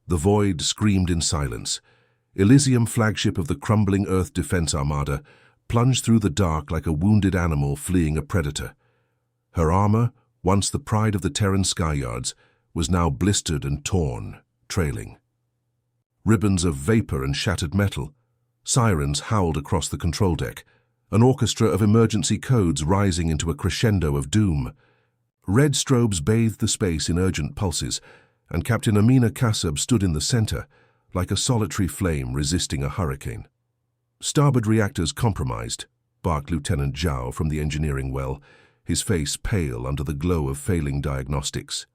The void screamed in silence. Elysium, flagship of the crumbling Earth Defense Armada, plunged through the dark like a wounded animal fleeing a predator. Her armor, once the pride of the Terran Skyyards, was now blistered and torn, trailing. Ribbons of vapor and shattered metal. Sirens howled across the control deck, an orchestra of emergency codes rising into a crescendo of doom. Red strobes bathed the space in urgent pulses, and Captain Amina Kassab stood in the center, like a solitary flame resisting a hurricane. "Starboard reactors compromised," barked Lieutenant Zhao from the engineering well, his face pale under the glow of failing diagnostics.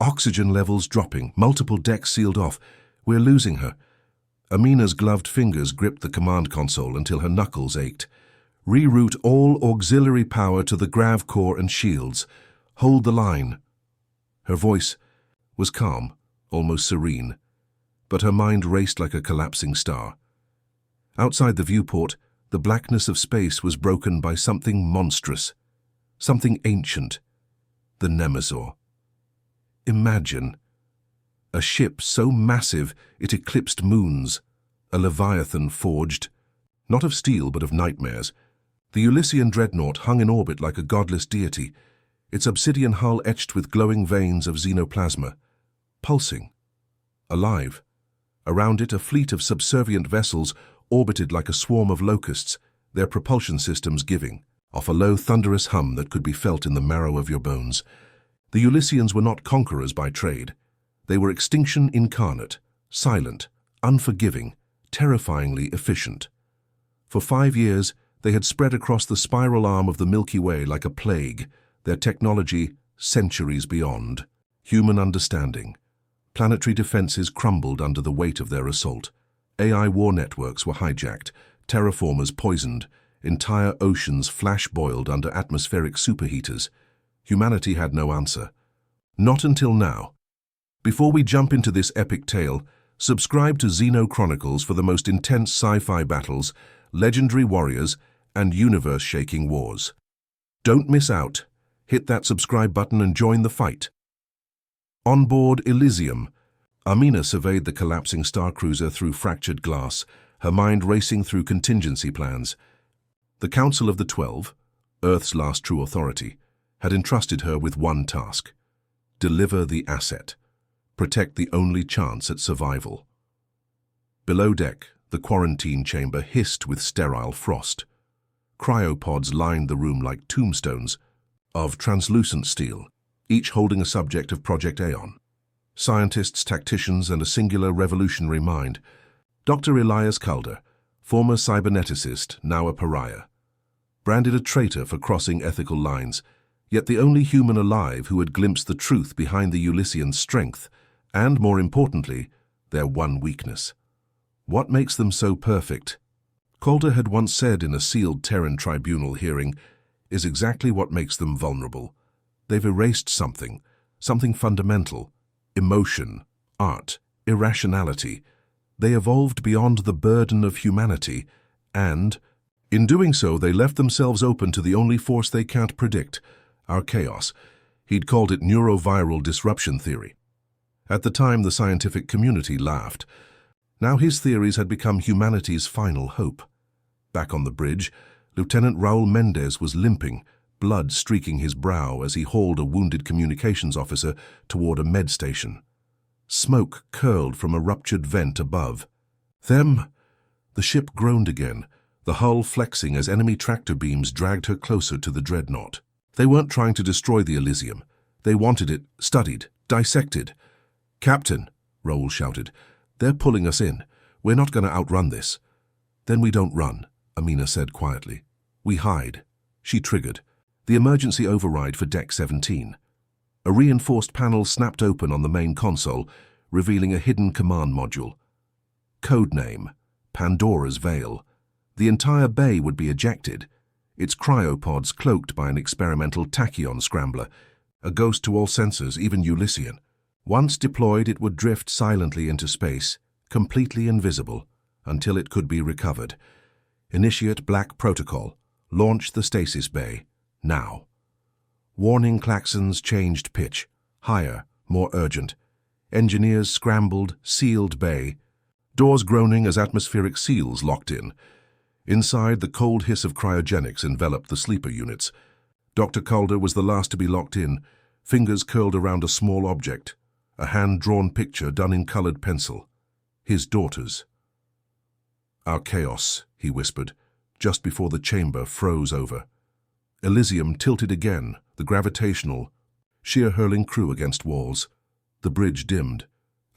"Oxygen levels dropping, multiple decks sealed off. We're losing her." Amina's gloved fingers gripped the command console until her knuckles ached. "Reroute all auxiliary power to the grav core and shields. Hold the line." Her voice was calm, almost serene, but her mind raced like a collapsing star. Outside the viewport, the blackness of space was broken by something monstrous, something ancient, the Nemazor. Imagine a ship so massive it eclipsed moons, a leviathan forged, not of steel but of nightmares. The Elysian dreadnought hung in orbit like a godless deity, its obsidian hull etched with glowing veins of xenoplasma, pulsing, alive. Around it, a fleet of subservient vessels orbited like a swarm of locusts, their propulsion systems giving off a low, thunderous hum that could be felt in the marrow of your bones. The Elysians were not conquerors by trade. They were extinction incarnate, silent, unforgiving, terrifyingly efficient. For 5 years, they had spread across the spiral arm of the Milky Way like a plague, their technology centuries beyond. Human understanding. Planetary defenses crumbled under the weight of their assault. AI war networks were hijacked, terraformers poisoned, entire oceans flash-boiled under atmospheric superheaters. Humanity had no answer. Not until now. Before we jump into this epic tale, subscribe to XenoChronicles for the most intense sci-fi battles, legendary warriors, and universe-shaking wars. Don't miss out. Hit that subscribe button and join the fight. On board Elysium, Amina surveyed the collapsing star cruiser through fractured glass, her mind racing through contingency plans. The Council of the 12, Earth's last true authority, had entrusted her with one task: deliver the asset, protect the only chance at survival. Below deck, the quarantine chamber hissed with sterile frost. Cryopods lined the room like tombstones of translucent steel, each holding a subject of Project Aeon. Scientists, tacticians, and a singular revolutionary mind. Dr. Elias Calder, former cyberneticist, now a pariah. Branded a traitor for crossing ethical lines, yet the only human alive who had glimpsed the truth behind the Elysian strength, and, more importantly, their one weakness. What makes them so perfect? Calder had once said in a sealed Terran tribunal hearing, is exactly what makes them vulnerable. They've erased something fundamental: emotion, art, irrationality. They evolved beyond the burden of humanity, and, in doing so, they left themselves open to the only force they can't predict, our chaos. He'd called it neuroviral disruption theory. At the time, the scientific community laughed. Now his theories had become humanity's final hope. Back on the bridge, Lieutenant Raul Mendez was limping, blood streaking his brow as he hauled a wounded communications officer toward a med station. Smoke curled from a ruptured vent above. "Them!" The ship groaned again, the hull flexing as enemy tractor beams dragged her closer to the dreadnought. They weren't trying to destroy the Elysium. They wanted it studied, dissected. "Captain," Raul shouted, "they're pulling us in. We're not going to outrun this." "Then we don't run," Amina said quietly. "We hide." She triggered. The emergency override for Deck 17. A reinforced panel snapped open on the main console, revealing a hidden command module. Codename: Pandora's Veil. The entire bay would be ejected, its cryopods cloaked by an experimental tachyon scrambler, a ghost to all sensors, even Elysian. Once deployed, it would drift silently into space, completely invisible, until it could be recovered. Initiate Black Protocol. Launch the stasis bay. Now. Warning klaxons changed pitch. Higher, more urgent. Engineers scrambled, sealed bay. Doors groaning as atmospheric seals locked in. Inside, the cold hiss of cryogenics enveloped the sleeper units. Dr. Calder was the last to be locked in, fingers curled around a small object, a hand-drawn picture done in colored pencil. His daughters. "Our chaos," he whispered, just before the chamber froze over. Elysium tilted again, the gravitational, shear-hurling crew against walls. The bridge dimmed.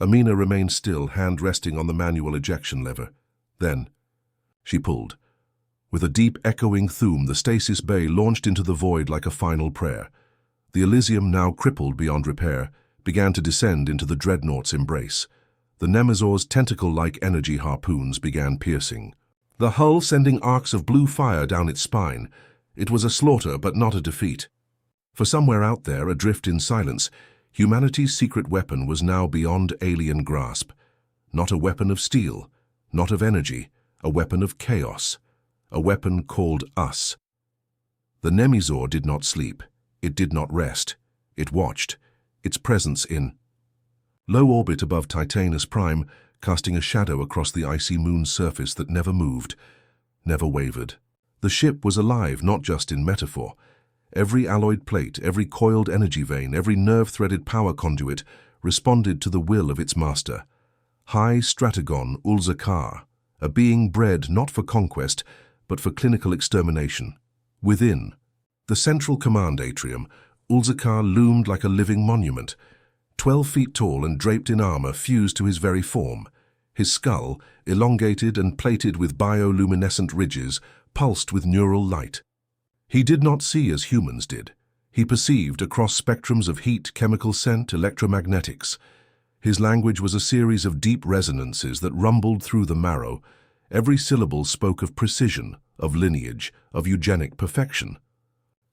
Amina remained still, hand resting on the manual ejection lever. Then she pulled. With a deep, echoing thoom, the stasis bay launched into the void like a final prayer. The Elysium, now crippled beyond repair, began to descend into the dreadnought's embrace. The Nemazor's tentacle-like energy harpoons began piercing, the hull sending arcs of blue fire down its spine. It was a slaughter, but not a defeat. For somewhere out there, adrift in silence, humanity's secret weapon was now beyond alien grasp. Not a weapon of steel, not of energy, a weapon of chaos. A weapon called us. The Nemazor did not sleep. It did not rest. It watched, its presence in low orbit above Titanus Prime, casting a shadow across the icy moon's surface that never moved, never wavered. The ship was alive, not just in metaphor. Every alloyed plate, every coiled energy vein, every nerve-threaded power conduit responded to the will of its master. High Stratagon Ulzakar, a being bred not for conquest, but for clinical extermination. Within the central command atrium, Ulzakar loomed like a living monument. 12 feet tall and draped in armor fused to his very form. His skull, elongated and plated with bioluminescent ridges, pulsed with neural light. He did not see as humans did. He perceived across spectrums of heat, chemical scent, electromagnetics. His language was a series of deep resonances that rumbled through the marrow. Every syllable spoke of precision, of lineage, of eugenic perfection.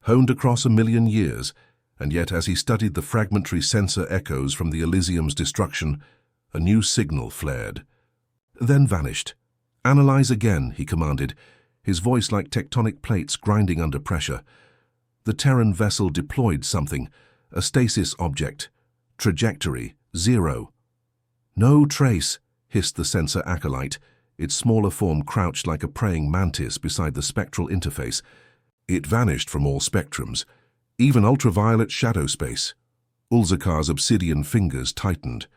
Honed across 1,000,000 years, and yet as he studied the fragmentary sensor echoes from the Elysium's destruction, a new signal flared. Then vanished. "Analyze again," he commanded, his voice like tectonic plates grinding under pressure. The Terran vessel deployed something, a stasis object. Trajectory, 0. "No trace," hissed the sensor acolyte, its smaller form crouched like a praying mantis beside the spectral interface. It vanished from all spectrums, even ultraviolet shadow space. Ulzakar's obsidian fingers tightened.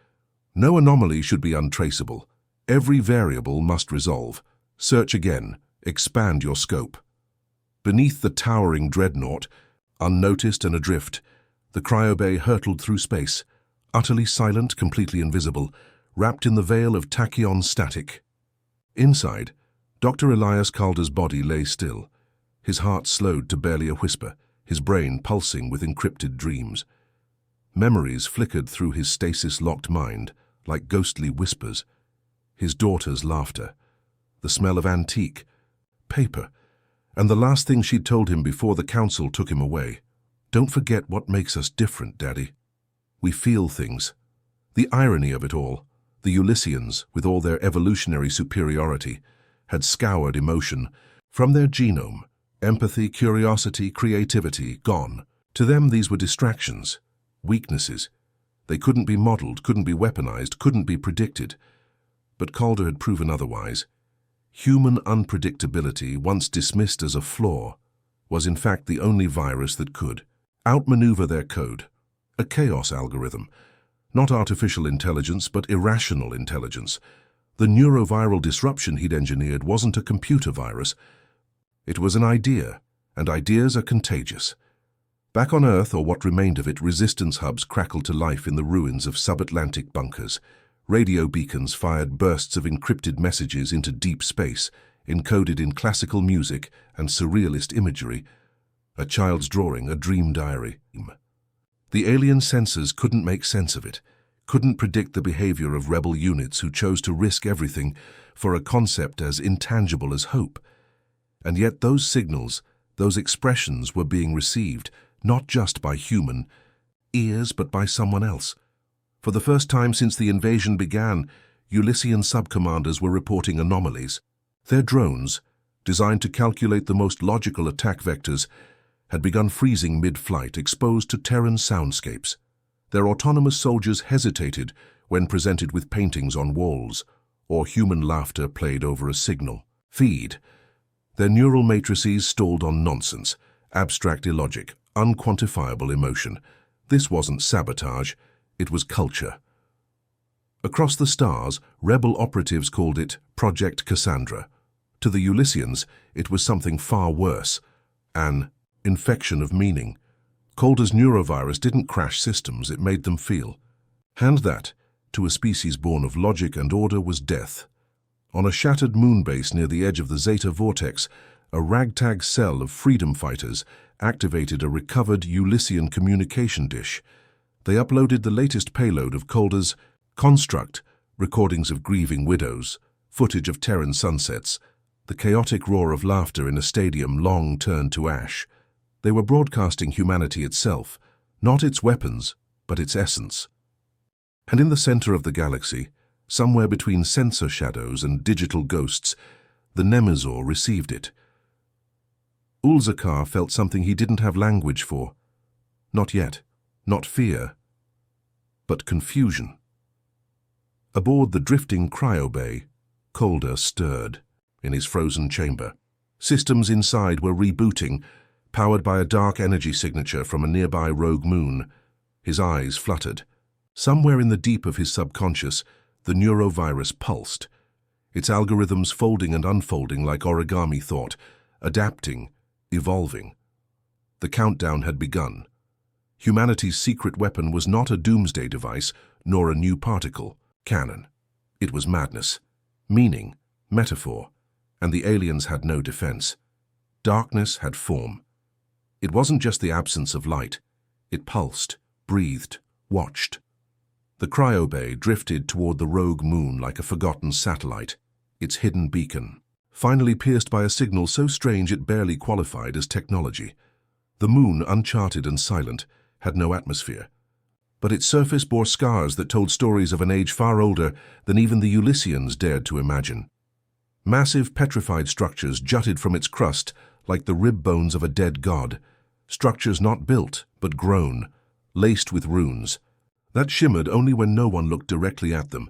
No anomaly should be untraceable. Every variable must resolve. Search again. Expand your scope. Beneath the towering dreadnought, unnoticed and adrift, the cryobay hurtled through space, utterly silent, completely invisible, wrapped in the veil of tachyon static. Inside, Dr. Elias Calder's body lay still, his heart slowed to barely a whisper, his brain pulsing with encrypted dreams. Memories flickered through his stasis-locked mind, like ghostly whispers. His daughter's laughter, the smell of antique, paper, and the last thing she'd told him before the council took him away. "Don't forget what makes us different, Daddy. We feel things." The irony of it all, the Ulyssians, with all their evolutionary superiority, had scoured emotion from their genome. Empathy, curiosity, creativity, gone. To them these were distractions, weaknesses. They couldn't be modeled, couldn't be weaponized, couldn't be predicted. But Calder had proven otherwise. Human unpredictability, once dismissed as a flaw, was in fact the only virus that could outmaneuver their code. A chaos algorithm. Not artificial intelligence, but irrational intelligence. The neuroviral disruption he'd engineered wasn't a computer virus. It was an idea, and ideas are contagious. Back on Earth, or what remained of it, resistance hubs crackled to life in the ruins of subatlantic bunkers. Radio beacons fired bursts of encrypted messages into deep space, encoded in classical music and surrealist imagery. A child's drawing, a dream diary. The alien sensors couldn't make sense of it, couldn't predict the behavior of rebel units who chose to risk everything for a concept as intangible as hope. And yet those signals, those expressions were being received, not just by human ears, but by someone else. For the first time since the invasion began, Ulyssian subcommanders were reporting anomalies. Their drones, designed to calculate the most logical attack vectors, had begun freezing mid-flight, exposed to Terran soundscapes. Their autonomous soldiers hesitated, when presented with paintings on walls, or human laughter played over a signal feed. Their neural matrices stalled on nonsense, abstract illogic, unquantifiable emotion. This wasn't sabotage, it was culture. Across the stars, rebel operatives called it Project Cassandra. To the Ulyssians, it was something far worse, an infection of meaning. Calder's neurovirus didn't crash systems, it made them feel. And that, to a species born of logic and order, was death. On a shattered moon base near the edge of the Zeta Vortex, a ragtag cell of freedom fighters activated a recovered Ulyssian communication dish. They uploaded the latest payload of Calder's construct, recordings of grieving widows, footage of Terran sunsets, the chaotic roar of laughter in a stadium long turned to ash. They were broadcasting humanity itself, not its weapons, but its essence. And in the center of the galaxy, somewhere between sensor shadows and digital ghosts, the Nemezor received it. Ulzakar felt something he didn't have language for. Not yet, not fear, but confusion. Aboard the drifting cryobay, Calder stirred in his frozen chamber. Systems inside were rebooting, powered by a dark energy signature from a nearby rogue moon. His eyes fluttered. Somewhere in the deep of his subconscious, the neurovirus pulsed, its algorithms folding and unfolding like origami thought, adapting, evolving. The countdown had begun. Humanity's secret weapon was not a doomsday device, nor a new particle, cannon. It was madness, meaning, metaphor, and the aliens had no defense. Darkness had form. It wasn't just the absence of light. It pulsed, breathed, watched. The cryobay drifted toward the rogue moon like a forgotten satellite, its hidden beacon, finally pierced by a signal so strange it barely qualified as technology. The moon, uncharted and silent, had no atmosphere, but its surface bore scars that told stories of an age far older than even the Ulyssians dared to imagine. Massive petrified structures jutted from its crust like the rib bones of a dead god, structures not built but grown, laced with runes, that shimmered only when no one looked directly at them.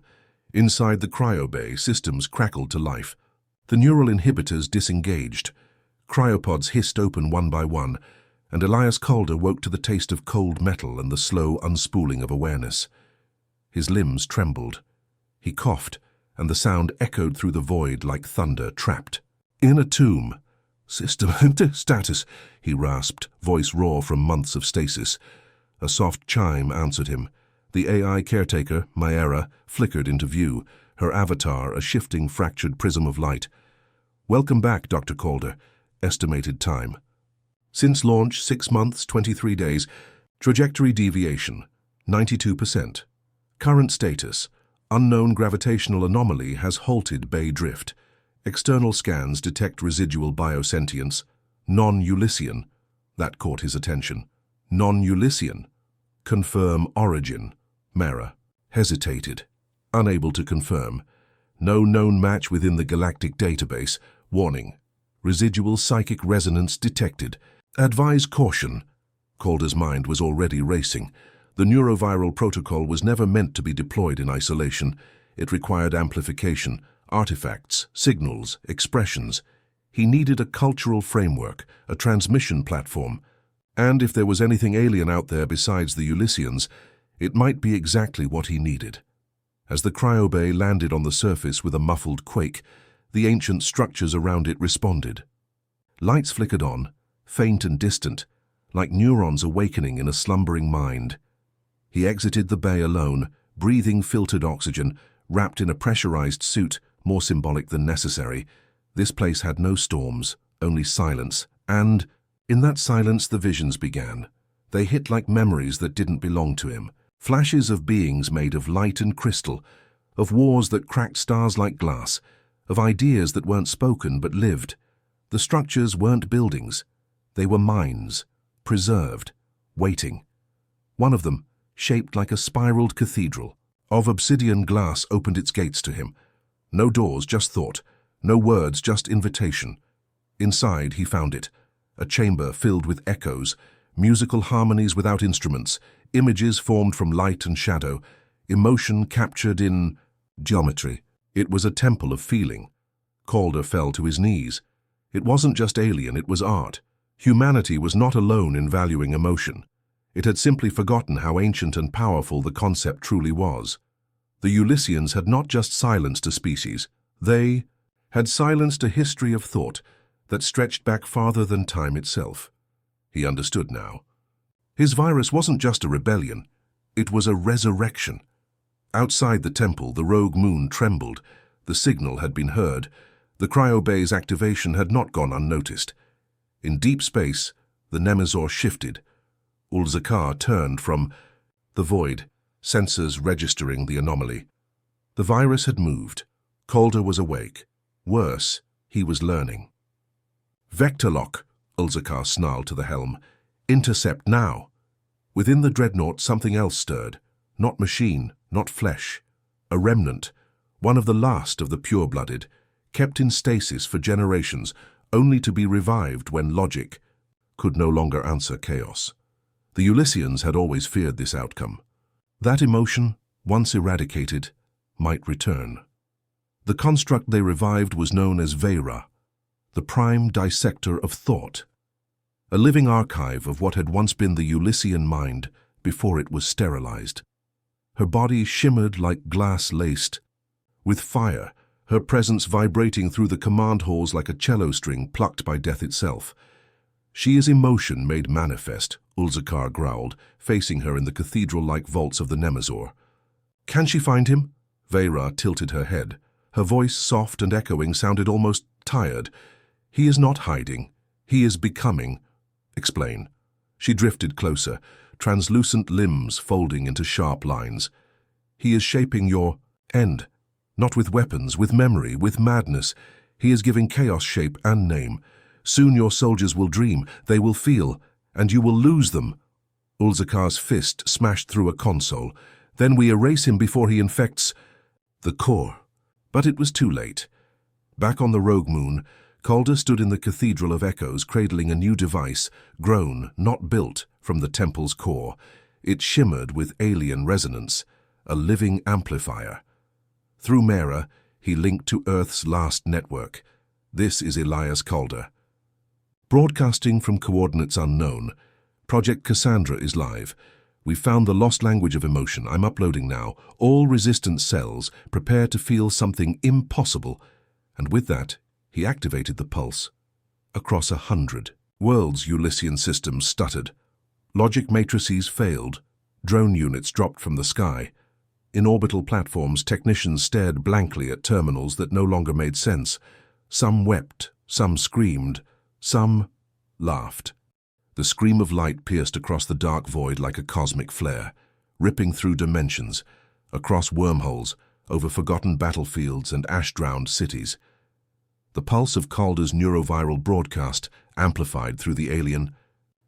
Inside the cryobay, systems crackled to life. The neural inhibitors disengaged. Cryopods hissed open one by one, and Elias Calder woke to the taste of cold metal and the slow unspooling of awareness. His limbs trembled. He coughed, and the sound echoed through the void like thunder trapped. In a tomb. System status, he rasped, voice raw from months of stasis. A soft chime answered him. The AI caretaker, Myera, flickered into view, her avatar a shifting, fractured prism of light. Welcome back, Dr. Calder. Estimated time. Since launch, 6 months, 23 days. Trajectory deviation, 92%. Current status, unknown gravitational anomaly has halted Bay drift. External scans detect residual biosentience. Non-Ulyssian. That caught his attention. Non-Ulyssian. Confirm origin. Mera hesitated, unable to confirm. No known match within the Galactic database. Warning. Residual psychic resonance detected. Advise caution. Calder's mind was already racing. The neuroviral protocol was never meant to be deployed in isolation. It required amplification, artifacts, signals, expressions. He needed a cultural framework, a transmission platform. And if there was anything alien out there besides the Ulyssians, it might be exactly what he needed. As the cryobay landed on the surface with a muffled quake, the ancient structures around it responded. Lights flickered on, faint and distant, like neurons awakening in a slumbering mind. He exited the bay alone, breathing filtered oxygen, wrapped in a pressurized suit, more symbolic than necessary. This place had no storms, only silence, and, in that silence, the visions began. They hit like memories that didn't belong to him. Flashes of beings made of light and crystal, of wars that cracked stars like glass, of ideas that weren't spoken but lived. The structures weren't buildings. They were minds, preserved, waiting. One of them, shaped like a spiraled cathedral, of obsidian glass, opened its gates to him. No doors, just thought. No words, just invitation. Inside, he found it. A chamber filled with echoes, musical harmonies without instruments, images formed from light and shadow. emotion captured in geometry. It was a temple of feeling. Calder fell to his knees. It wasn't just alien, it was art. Humanity was not alone in valuing emotion. It had simply forgotten how ancient and powerful the concept truly was. The Ulyssians had not just silenced a species, they had silenced a history of thought that stretched back farther than time itself. He understood now. His virus wasn't just a rebellion, it was a resurrection. Outside the temple, the rogue moon trembled. The signal had been heard. The cryobay's activation had not gone unnoticed. In deep space, the Nemazor shifted. Ulzakar turned from the void, sensors registering the anomaly. The virus had moved. Calder was awake. Worse, he was learning. "Vector lock," Ulzakar snarled to the helm. "Intercept now." Within the dreadnought, something else stirred. Not machine, not flesh. A remnant, one of the last of the pure-blooded, kept in stasis for generations, only to be revived when logic could no longer answer chaos. The Ulyssians had always feared this outcome. That emotion, once eradicated, might return. The construct they revived was known as Veira, the prime dissector of thought, a living archive of what had once been the Ulyssian mind before it was sterilized. Her body shimmered like glass laced with fire, her presence vibrating through the command halls like a cello string plucked by death itself. "She is emotion made manifest," Ulzakar growled, facing her in the cathedral-like vaults of the Nemazor. "Can she find him?" Veira tilted her head. Her voice, soft and echoing, sounded almost tired. "He is not hiding. He is becoming." "Explain." She drifted closer, translucent limbs folding into sharp lines. "He is shaping your end. Not with weapons, with memory, with madness. He is giving chaos shape and name. Soon your soldiers will dream, they will feel, and you will lose them." Ulzakar's fist smashed through a console. "Then we erase him before he infects the core." But it was too late. Back on the rogue moon, Calder stood in the Cathedral of Echoes, cradling a new device, grown, not built, from the temple's core. It shimmered with alien resonance, a living amplifier. Through Mera, he linked to Earth's last network. This is Elias Calder. Broadcasting from coordinates unknown, Project Cassandra is live. We've found the lost language of emotion. I'm uploading now. All resistant cells prepare to feel something impossible. And with that, he activated the pulse. Across 100 worlds, Ulyssian systems stuttered. Logic matrices failed. Drone units dropped from the sky. In orbital platforms, technicians stared blankly at terminals that no longer made sense. Some wept, some screamed, some laughed. The scream of light pierced across the dark void like a cosmic flare, ripping through dimensions, across wormholes, over forgotten battlefields and ash-drowned cities. The pulse of Calder's neuroviral broadcast, amplified through the alien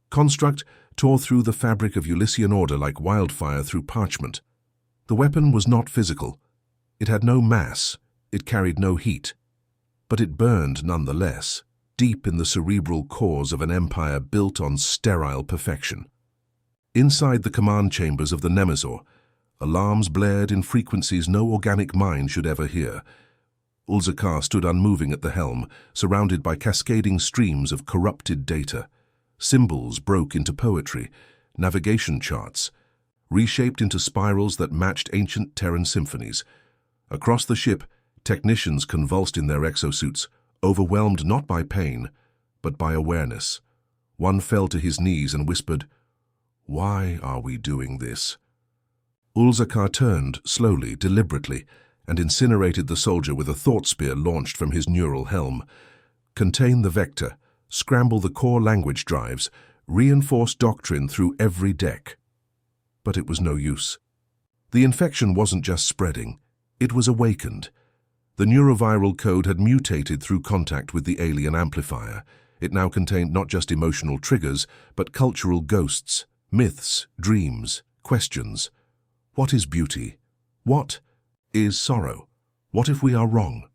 construct, tore through the fabric of Ulyssian order like wildfire through parchment. The weapon was not physical. It had no mass. It carried no heat. But it burned nonetheless, deep in the cerebral cores of an empire built on sterile perfection. Inside the command chambers of the Nemazor, alarms blared in frequencies no organic mind should ever hear. Ulzakar stood unmoving at the helm, surrounded by cascading streams of corrupted data. Symbols broke into poetry, navigation charts, reshaped into spirals that matched ancient Terran symphonies. Across the ship, technicians convulsed in their exosuits, overwhelmed not by pain, but by awareness. One fell to his knees and whispered, "Why are we doing this?" Ulzakar turned, slowly, deliberately, and incinerated the soldier with a thought spear launched from his neural helm. Contain the vector, scramble the core language drives, reinforce doctrine through every deck. But it was no use. The infection wasn't just spreading, it was awakened. The neuroviral code had mutated through contact with the alien amplifier. It now contained not just emotional triggers, but cultural ghosts, myths, dreams, questions. What is beauty? What is sorrow? What if we are wrong?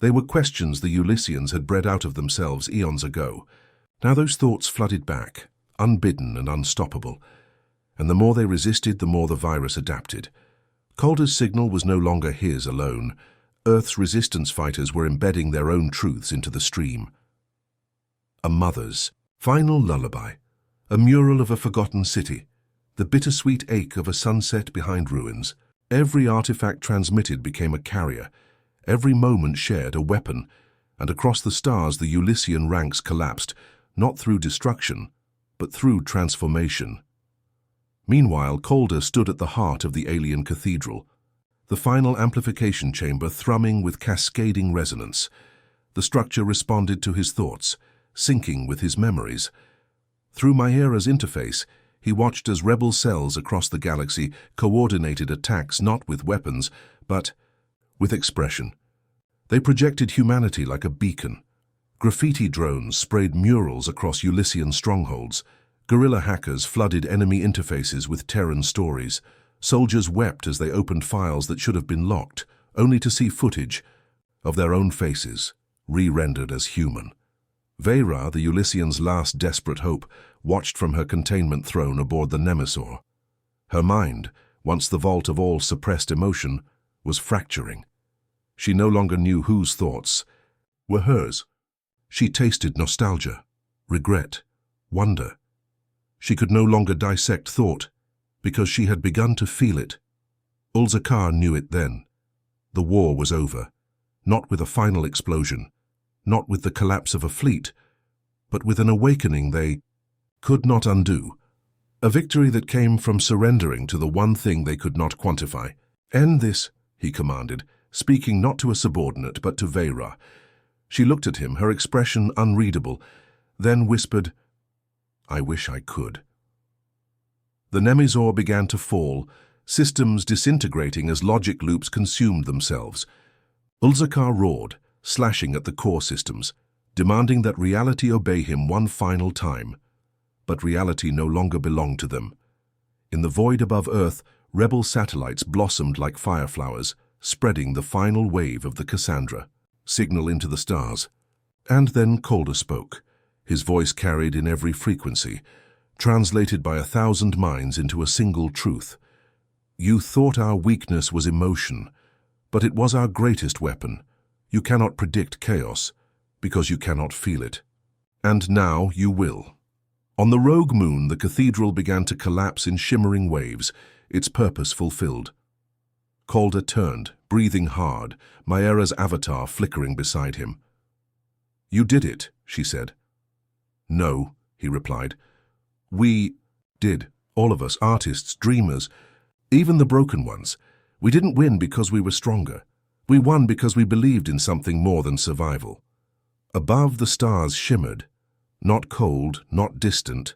They were questions the Ulyssians had bred out of themselves eons ago. Now those thoughts flooded back, unbidden and unstoppable. And the more they resisted, the more the virus adapted. Calder's signal was no longer his alone. Earth's resistance fighters were embedding their own truths into the stream. A mother's final lullaby, a mural of a forgotten city, the bittersweet ache of a sunset behind ruins. Every artifact transmitted became a carrier, every moment shared a weapon, and across the stars the Ulyssian ranks collapsed, not through destruction, but through transformation. Meanwhile, Calder stood at the heart of the alien cathedral, the final amplification chamber thrumming with cascading resonance. The structure responded to his thoughts, syncing with his memories. Through Myera's interface, he watched as rebel cells across the galaxy coordinated attacks not with weapons, but with expression. They projected humanity like a beacon. Graffiti drones sprayed murals across Ulyssian strongholds. Guerrilla hackers flooded enemy interfaces with Terran stories. Soldiers wept as they opened files that should have been locked, only to see footage of their own faces, re-rendered as human. Vera, the Ulyssians' last desperate hope, watched from her containment throne aboard the Nemesaur. Her mind, once the vault of all suppressed emotion, was fracturing. She no longer knew whose thoughts were hers. She tasted nostalgia, regret, wonder. She could no longer dissect thought, because she had begun to feel it. Ulzakar knew it then. The war was over, not with a final explosion, not with the collapse of a fleet, but with an awakening they could not undo. A victory that came from surrendering to the one thing they could not quantify. "End this," he commanded, speaking not to a subordinate but to Vera. She looked at him, her expression unreadable, then whispered, "I wish I could." The Nemesaur began to fall, systems disintegrating as logic loops consumed themselves. Ulzakar roared, slashing at the core systems, demanding that reality obey him one final time. But reality no longer belonged to them. In the void above Earth, rebel satellites blossomed like fireflowers, spreading the final wave of the Cassandra, signal into the stars. And then Calder spoke, his voice carried in every frequency, translated by 1,000 minds into a single truth. "You thought our weakness was emotion, but it was our greatest weapon. You cannot predict chaos, because you cannot feel it. And now you will." On the rogue moon, the cathedral began to collapse in shimmering waves, its purpose fulfilled. Calder turned, breathing hard, Myera's avatar flickering beside him. "You did it," she said. "No," he replied. "We did, all of us, artists, dreamers, even the broken ones. We didn't win because we were stronger. We won because we believed in something more than survival." Above, the stars shimmered, not cold, not distant,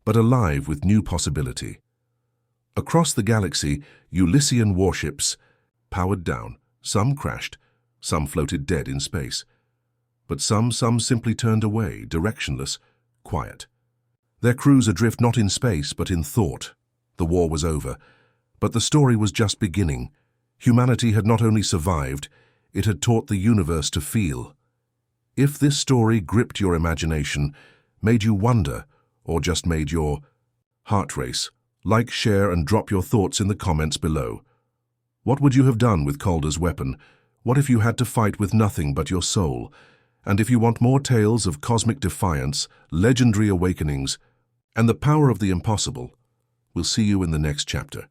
but alive with new possibility. Across the galaxy, Ulyssian warships powered down. Some crashed, some floated dead in space. But some simply turned away, directionless, quiet. Their crews adrift not in space, but in thought. The war was over, but the story was just beginning. Humanity had not only survived, it had taught the universe to feel. If this story gripped your imagination, made you wonder, or just made your heart race, like, share, and drop your thoughts in the comments below. What would you have done with Calder's weapon? What if you had to fight with nothing but your soul? And if you want more tales of cosmic defiance, legendary awakenings, and the power of the impossible, we'll see you in the next chapter.